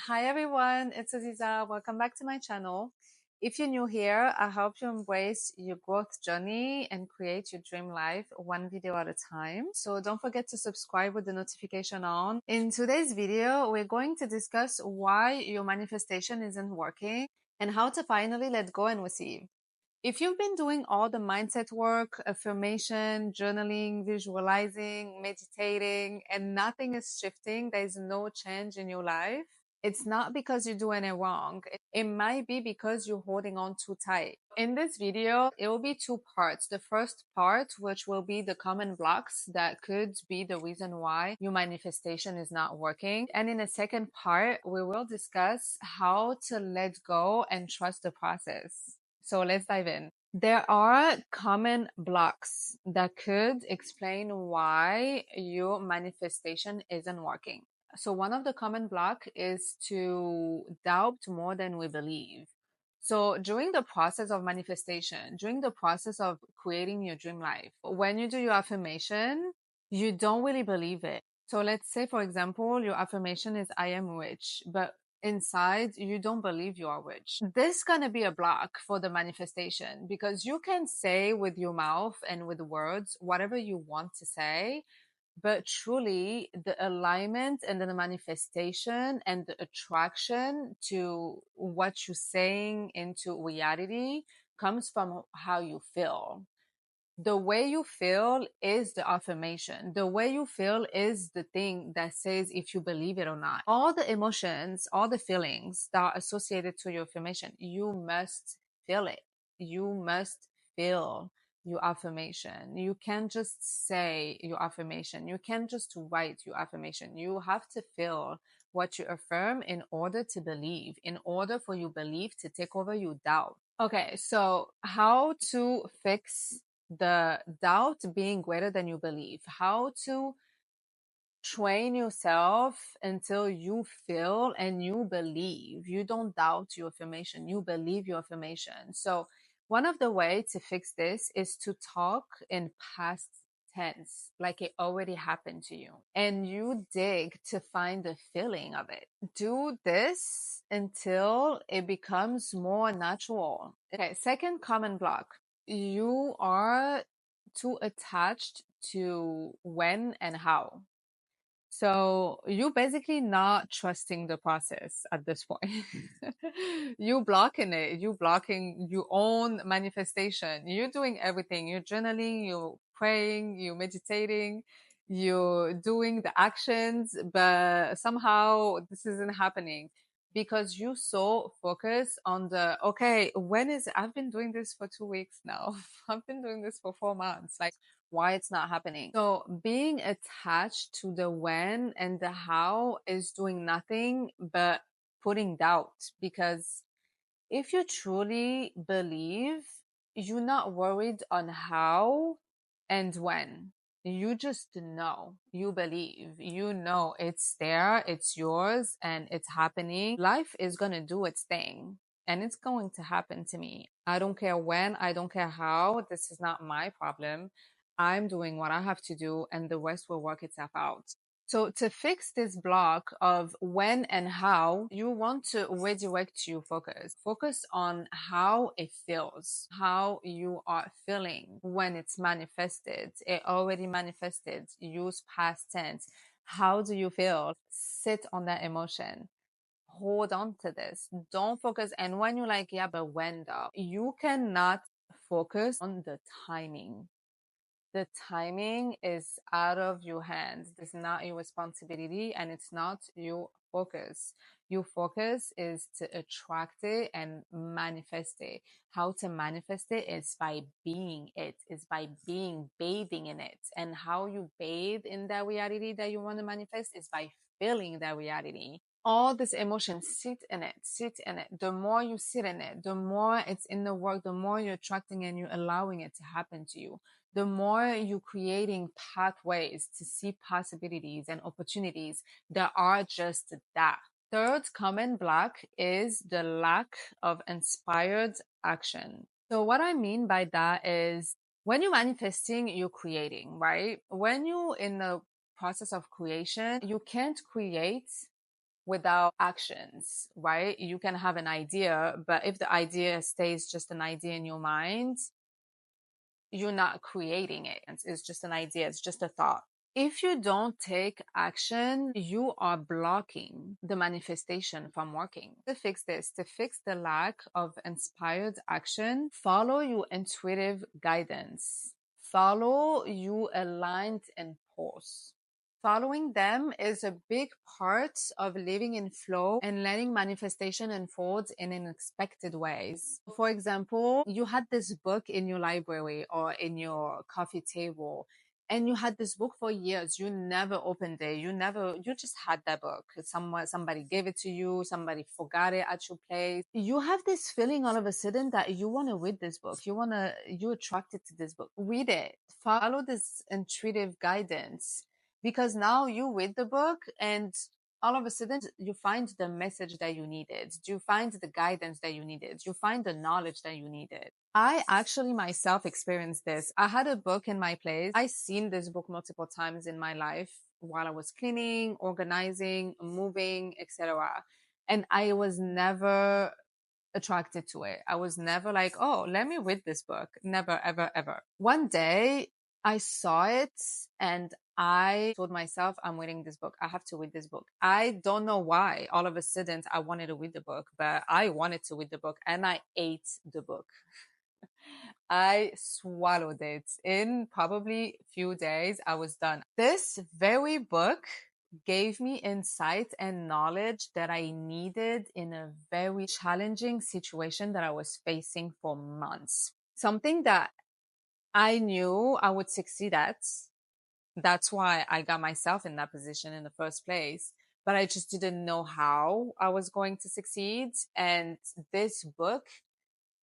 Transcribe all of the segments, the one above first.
Hi everyone, it's Aziza. Welcome back to my channel. If you're new here, I hope you embrace your growth journey and create your dream life one video at a time. So don't forget to subscribe with the notification on. In today's video, we're going to discuss why your manifestation isn't working and how to finally let go and receive. If you've been doing all the mindset work, affirmation, journaling, visualizing, meditating, and nothing is shifting, there is no change in your life, it's not because you're doing it wrong. It might be because you're holding on too tight. In this video, it will be two parts. The first part, which will be the common blocks that could be the reason why your manifestation is not working. And in the second part, we will discuss how to let go and trust the process. So let's dive in. There are common blocks that could explain why your manifestation isn't working. So one of the common block is to doubt more than we believe. So during the process of manifestation, during the process of creating your dream life, when you do your affirmation, you don't really believe it. So let's say, for example, your affirmation is I am rich, but inside you don't believe you are rich. This is gonna be a block for the manifestation because you can say with your mouth and with words whatever you want to say, but truly the alignment and the manifestation and the attraction to what you're saying into reality comes from how you feel. The way you feel is the affirmation. The way you feel is the thing that says if you believe it or not. All the emotions, all the feelings that are associated to your affirmation, you must feel it. You must feel your affirmation. You can't just say your affirmation. You can't just write your affirmation. You have to feel what you affirm in order to believe, in order for your belief to take over your doubt. Okay, so how to fix the doubt being greater than you believe, how to train yourself until you feel and you believe. You don't doubt your affirmation, you believe your affirmation. So one of the ways to fix this is to talk in past tense, like it already happened to you, and you dig to find the feeling of it. Do this until it becomes more natural. Okay, second common block. You are too attached to when and how. So you basically not trusting the process at this point. You blocking it. You blocking your own manifestation. You're doing everything. You're journaling, you're praying, you're meditating, you're doing the actions, but somehow this isn't happening because you so focus on the, okay, when is, I've been doing this for 2 weeks now. I've been doing this for 4 months. Like, why it's not happening. So being attached to the when and the how is doing nothing but putting doubt, because if you truly believe, you're not worried on how and when. You just know, you believe, you know it's there, it's yours, and it's happening. Life is going to do its thing and it's going to happen to me. I don't care when, I don't care how. This is not my problem. I'm doing what I have to do and the rest will work itself out. So to fix this block of when and how, you want to redirect your focus. Focus on how it feels, how you are feeling when it's manifested. It already manifested. Use past tense. How do you feel? Sit on that emotion. Hold on to this. Don't focus. And when you're like, yeah, but when though? You cannot focus on the timing. The timing is out of your hands. It's not your responsibility and it's not your focus. Your focus is to attract it and manifest it. How to manifest it is by being it, is by being bathing in it. And how you bathe in that reality that you want to manifest is by feeling that reality. All this emotion, sit in it, sit in it. The more you sit in it, the more it's in the work, the more you're attracting and you're allowing it to happen to you, the more you're creating pathways to see possibilities and opportunities that are just that. Third common block is the lack of inspired action. So what I mean by that is when you're manifesting, you're creating, right? When you're in the process of creation, you can't create without actions, right? You can have an idea, but if the idea stays just an idea in your mind, you're not creating it. It's just an idea, it's just a thought. If you don't take action, you are blocking the manifestation from working. To fix this, to fix the lack of inspired action, follow your intuitive guidance. Follow your aligned impulse. Following them is a big part of living in flow and letting manifestation unfold in unexpected ways. For example, you had this book in your library or in your coffee table, and you had this book for years. You never opened it. You just had that book. Somebody gave it to you. Somebody forgot it at your place. You have this feeling all of a sudden that you want to read this book. You're attracted to this book. Read it. Follow this intuitive guidance, because now you read the book and all of a sudden you find the message that you needed, you find the guidance that you needed, you find the knowledge that you needed. I actually myself experienced this. I had a book in my place. I seen this book multiple times in my life while I was cleaning, organizing, moving, etc. And I was never attracted to it. I was never like, oh, let me read this book. Never, ever, ever. One day I saw it and I told myself, I'm reading this book. I have to read this book. I don't know why all of a sudden I wanted to read the book, but I wanted to read the book and I ate the book. I swallowed it. In probably few days, I was done. This very book gave me insight and knowledge that I needed in a very challenging situation that I was facing for months. Something that I knew I would succeed at. That's why I got myself in that position in the first place. But I just didn't know how I was going to succeed. And this book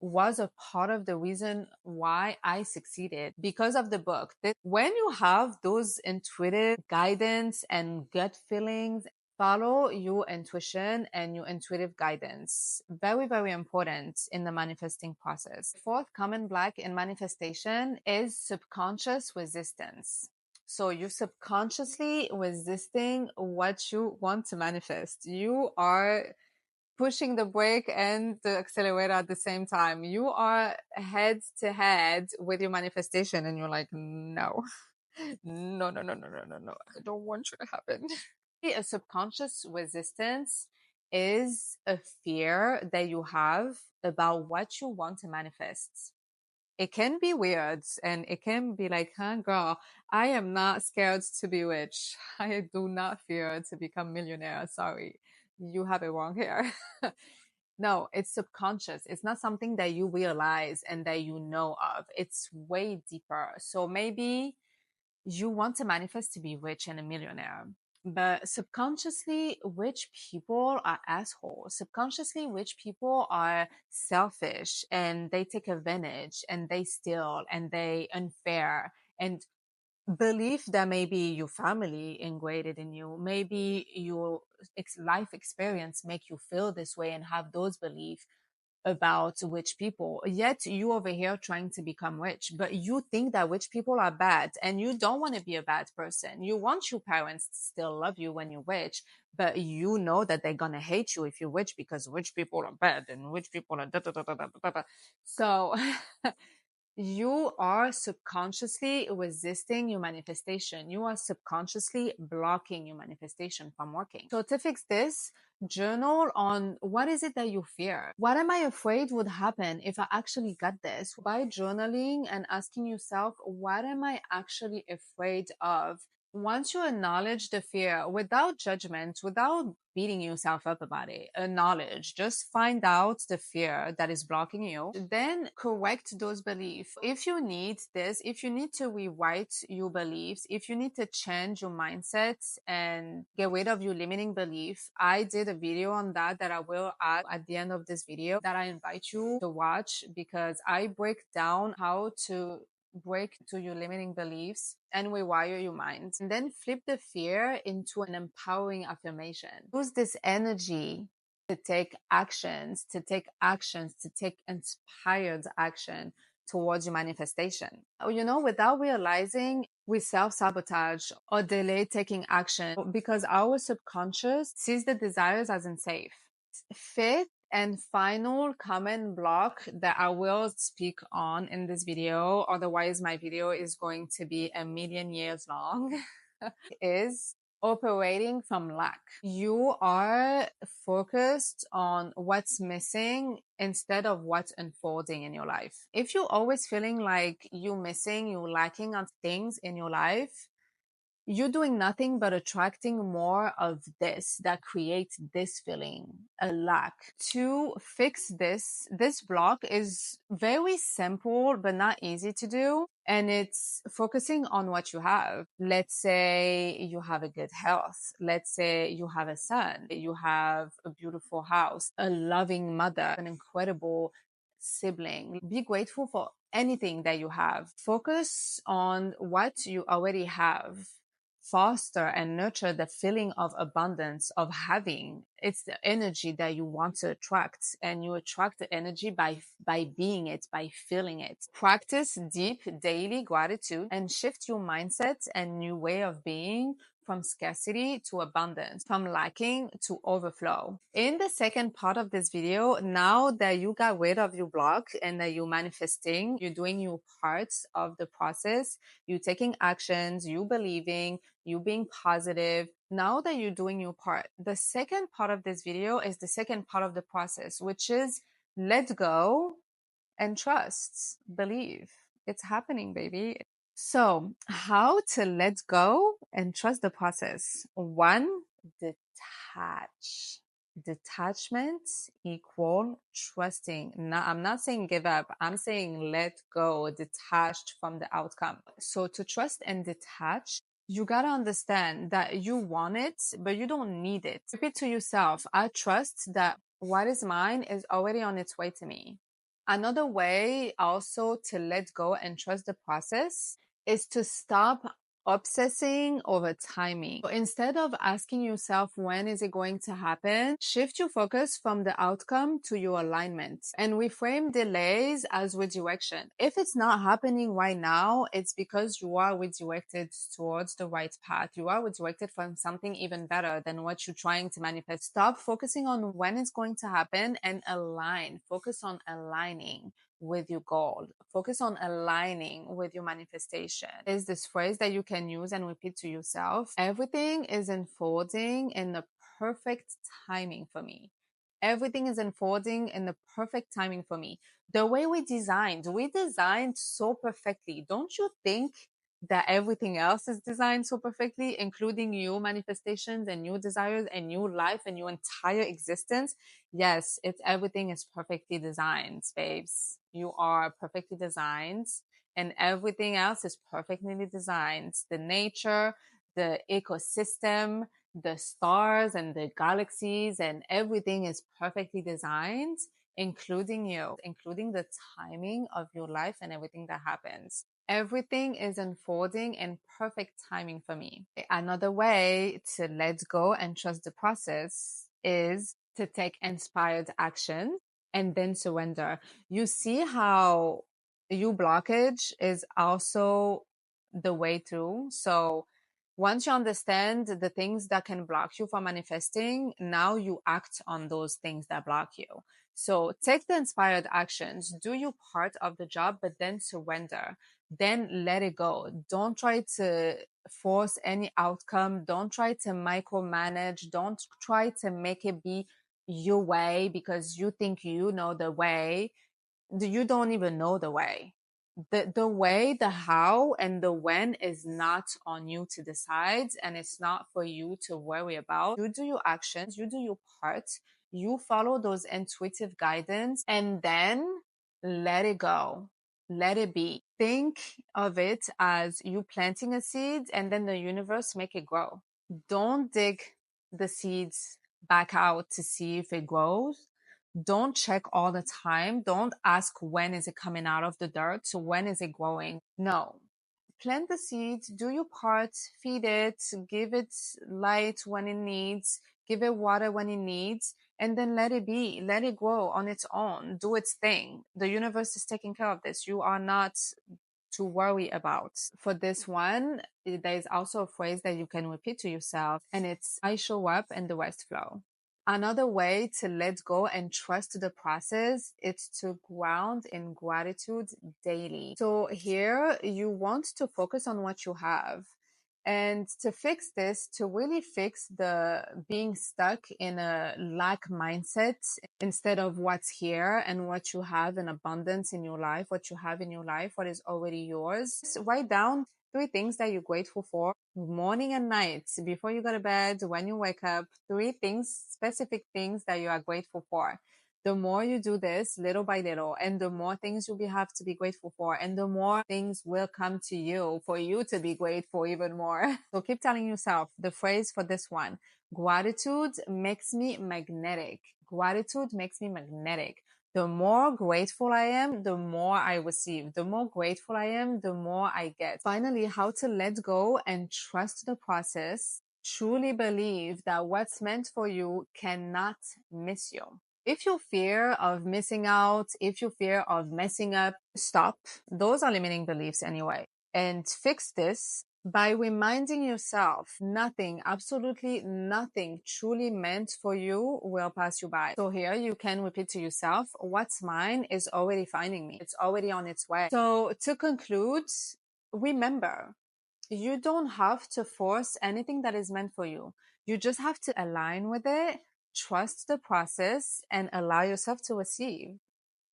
was a part of the reason why I succeeded, because of the book. When you have those intuitive guidance and gut feelings, follow your intuition and your intuitive guidance. Very, very important in the manifesting process. Fourth common block in manifestation is subconscious resistance. So you're subconsciously resisting what you want to manifest. You are pushing the brake and the accelerator at the same time. You are head to head with your manifestation and you're like, no, no, no, no, no, no, no, no. I don't want you to happen. A subconscious resistance is a fear that you have about what you want to manifest. It can be weird and it can be like, huh, girl, I am not scared to be rich. I do not fear to become millionaire. Sorry, you have it wrong here. No, it's subconscious. It's not something that you realize and that you know of. It's way deeper. So maybe you want to manifest to be rich and a millionaire. But subconsciously, rich people are assholes. Subconsciously, rich people are selfish and they take advantage and they steal and they unfair and belief that maybe your family ingrained in you, maybe your life experience make you feel this way and have those beliefs about rich people. Yet you over here trying to become rich, but you think that rich people are bad and you don't want to be a bad person. You want your parents to still love you when you're rich, but you know that they're going to hate you if you're rich because rich people are bad and rich people are da, da, da, da, da, da, da. So you are subconsciously resisting your manifestation. You are subconsciously blocking your manifestation from working. So to fix this, journal on what is it that you fear? What am I afraid would happen if I actually got this? By journaling and asking yourself, what am I actually afraid of? Once you acknowledge the fear without judgment, without beating yourself up about it, acknowledge, just find out the fear that is blocking you, then correct those beliefs. If you need this, if you need to rewrite your beliefs, if you need to change your mindset and get rid of your limiting belief, I did a video on that I will add at the end of this video that I invite you to watch, because I break down how to break to your limiting beliefs and rewire your mind, and then flip the fear into an empowering affirmation. Use this energy to take actions, to take inspired action, towards your manifestation. You know, without realizing, we self-sabotage or delay taking action because our subconscious sees the desires as unsafe. Fifth and final common block that I will speak on in this video, otherwise my video is going to be a million years long, is operating from lack. You are focused on what's missing instead of what's unfolding in your life. If you're always feeling like you're missing, you're lacking on things in your life, you're doing nothing but attracting more of this that creates this feeling, a lack. To fix this block is very simple but not easy to do, and it's focusing on what you have. Let's say you have a good health. Let's say you have a son, you have a beautiful house, a loving mother, an incredible sibling. Be grateful for anything that you have. Focus on what you already have. Foster and nurture the feeling of abundance, of having. It's the energy that you want to attract, and you attract the energy by being it, by feeling it. Practice deep daily gratitude and shift your mindset and new way of being from scarcity to abundance, from lacking to overflow. In the second part of this video, now that you got rid of your block and that you're manifesting, you're doing your parts of the process, you're taking actions, you believing, you being positive. Now that you're doing your part, the second part of this video is the second part of the process, which is let go and trust, believe. It's happening, baby. So, how to let go and trust the process? One, detach. Detachment equal trusting. Now, I'm not saying give up. I'm saying let go, detached from the outcome. So to trust and detach, you gotta understand that you want it, but you don't need it. Repeat to yourself, I trust that what is mine is already on its way to me. Another way also to let go and trust the process is to stop obsessing over timing. So instead of asking yourself, when is it going to happen? Shift your focus from the outcome to your alignment and reframe delays as redirection. If it's not happening right now, it's because you are redirected towards the right path. You are redirected from something even better than what you're trying to manifest. Stop focusing on when it's going to happen and align. Focus on aligning with your goal. Focus on aligning with your manifestation. Is this phrase that you can use and repeat to yourself. Everything is unfolding in the perfect timing for me. Everything is unfolding in the perfect timing for me. The way we designed so perfectly. Don't you think that everything else is designed so perfectly, including your manifestations and your desires and your life and your entire existence? Yes, it's everything is perfectly designed, babes. You are perfectly designed, and everything else is perfectly designed. The nature, the ecosystem, the stars and the galaxies, and everything is perfectly designed, including you, including the timing of your life and everything that happens. Everything is unfolding in perfect timing for me. Another way to let go and trust the process is to take inspired action and then surrender. You see how your blockage is also the way through. So once you understand the things that can block you from manifesting, now you act on those things that block you. So take the inspired actions, do your part of the job, but then surrender. Then let it go. Don't try to force any outcome. Don't try to micromanage. Don't try to make it be your way because you think you know the way. You don't even know the way. The way, the how, and the when is not on you to decide, and it's not for you to worry about. You do your actions, you do your part, you follow those intuitive guidance, and then let it go. Let it be. Think of it as you planting a seed and then the universe make it grow. Don't dig the seeds back out to see if it grows. Don't check all the time. Don't ask when is it coming out of the dirt, so when is it growing. No. Plant the seeds, do your part, feed it, give it light when it needs, give it water when it needs, and then let it be, let it grow on its own, do its thing. The universe is taking care of this. You are not to worry about. For this one, there is also a phrase that you can repeat to yourself, and it's I show up and the rest flow. Another way to let go and trust the process is to ground in gratitude daily. So here you want to focus on what you have. And to fix this, to really fix the being stuck in a lack mindset instead of what's here and what you have in abundance in your life, what you have in your life, what is already yours. Just write down 3 things that you're grateful for morning and night before you go to bed, when you wake up, 3 things, specific things that you are grateful for. The more you do this little by little, and the more things you'll have to be grateful for, and the more things will come to you for you to be grateful even more. So keep telling yourself the phrase for this one: gratitude makes me magnetic. Gratitude makes me magnetic. The more grateful I am, the more I receive. The more grateful I am, the more I get. Finally, how to let go and trust the process. Truly believe that what's meant for you cannot miss you. If you fear of missing out, if you fear of messing up, stop. Those are limiting beliefs anyway. And fix this by reminding yourself nothing, absolutely nothing truly meant for you will pass you by. So here you can repeat to yourself, what's mine is already finding me. It's already on its way. So to conclude, remember, you don't have to force anything that is meant for you. You just have to align with it, trust the process, and allow yourself to receive.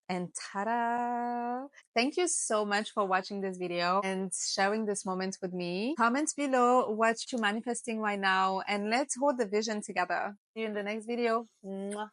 And ta-da! Thank you so much for watching this video and sharing this moment with me. Comment below what you're manifesting right now, and let's hold the vision together. See you in the next video. Mwah.